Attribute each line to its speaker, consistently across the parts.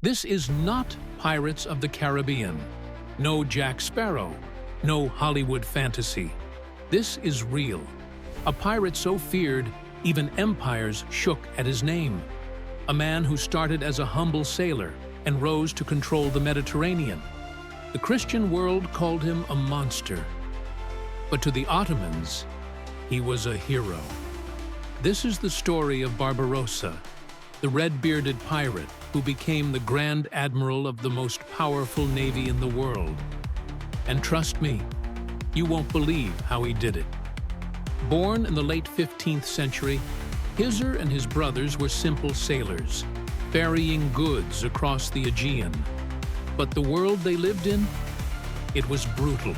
Speaker 1: This is not Pirates of the Caribbean. No Jack Sparrow. No Hollywood fantasy. This is real. A pirate so feared, even empires shook at his name. A man who started as a humble sailor and rose to control the Mediterranean. The Christian world called him a monster. But to the Ottomans, he was a hero. This is the story of Barbarossa, the red-bearded pirate who became the Grand Admiral of the most powerful navy in the world. And trust me, you won't believe how he did it. Born in the late 15th century, Khizr and his brothers were simple sailors, ferrying goods across the Aegean. But the world they lived in, it was brutal.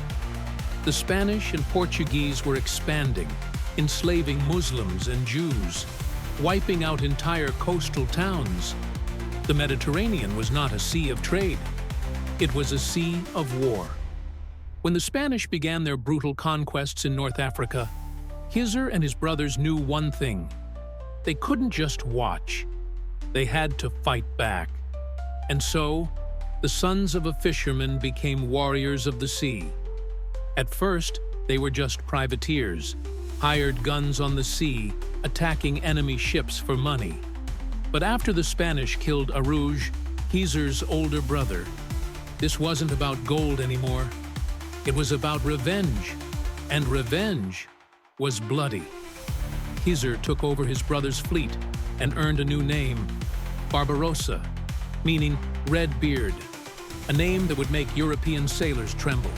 Speaker 1: The Spanish and Portuguese were expanding, enslaving Muslims and Jews, wiping out entire coastal towns. The Mediterranean was not a sea of trade. It was a sea of war. When the Spanish began their brutal conquests in North Africa, Khizr and his brothers knew one thing. They couldn't just watch. They had to fight back. And so, the sons of a fisherman became warriors of the sea. At first, they were just privateers, hired guns on the sea, attacking enemy ships for money. But after the Spanish killed Arouj, Khizr's older brother, this wasn't about gold anymore. It was about revenge, and revenge was bloody. Khizr took over his brother's fleet and earned a new name, Barbarossa, meaning red beard, a name that would make European sailors tremble.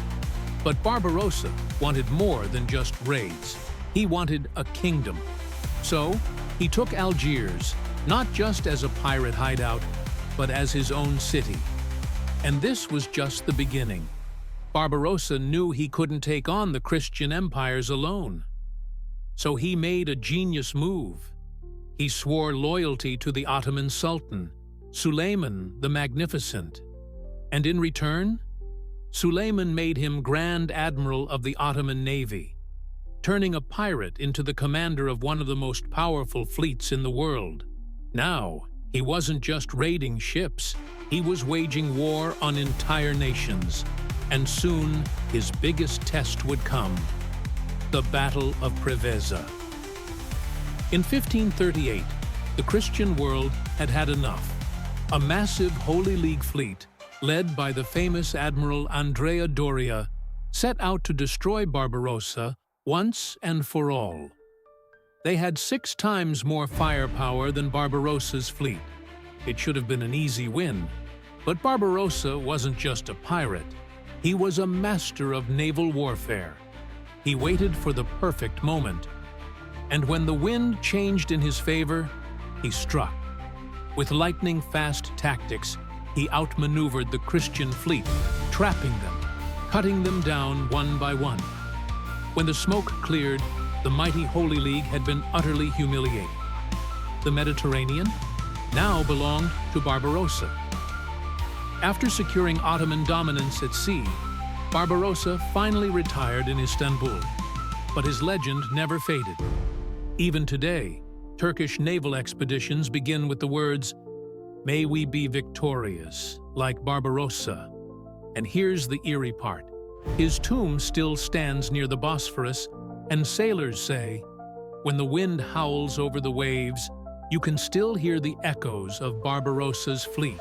Speaker 1: But Barbarossa wanted more than just raids. He wanted a kingdom. So, he took Algiers, not just as a pirate hideout, but as his own city. And this was just the beginning. Barbarossa knew he couldn't take on the Christian empires alone. So he made a genius move. He swore loyalty to the Ottoman Sultan, Suleiman the Magnificent. And in return, Suleiman made him Grand Admiral of the Ottoman Navy, turning a pirate into the commander of one of the most powerful fleets in the world. Now, he wasn't just raiding ships, he was waging war on entire nations. And soon, his biggest test would come, the Battle of Preveza. In 1538, the Christian world had had enough. A massive Holy League fleet, led by the famous Admiral Andrea Doria, set out to destroy Barbarossa once and for all. They had 6 times more firepower than Barbarossa's fleet. It should have been an easy win. But Barbarossa wasn't just a pirate. He was a master of naval warfare. He waited for the perfect moment. And when the wind changed in his favor, he struck. With lightning-fast tactics, he outmaneuvered the Christian fleet, trapping them, cutting them down one by one. When the smoke cleared, the mighty Holy League had been utterly humiliated. The Mediterranean now belonged to Barbarossa. After securing Ottoman dominance at sea, Barbarossa finally retired in Istanbul, but his legend never faded. Even today, Turkish naval expeditions begin with the words, "May we be victorious, like Barbarossa." And here's the eerie part. His tomb still stands near the Bosphorus, and sailors say, when the wind howls over the waves, you can still hear the echoes of Barbarossa's fleet.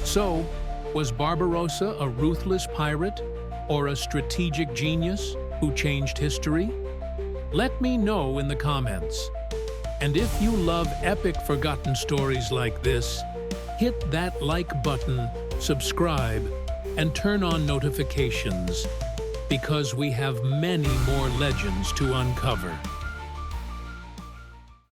Speaker 1: So, was Barbarossa a ruthless pirate or a strategic genius who changed history? Let me know in the comments. And if you love epic forgotten stories like this, hit that like button, subscribe, and turn on notifications, because we have many more legends to uncover.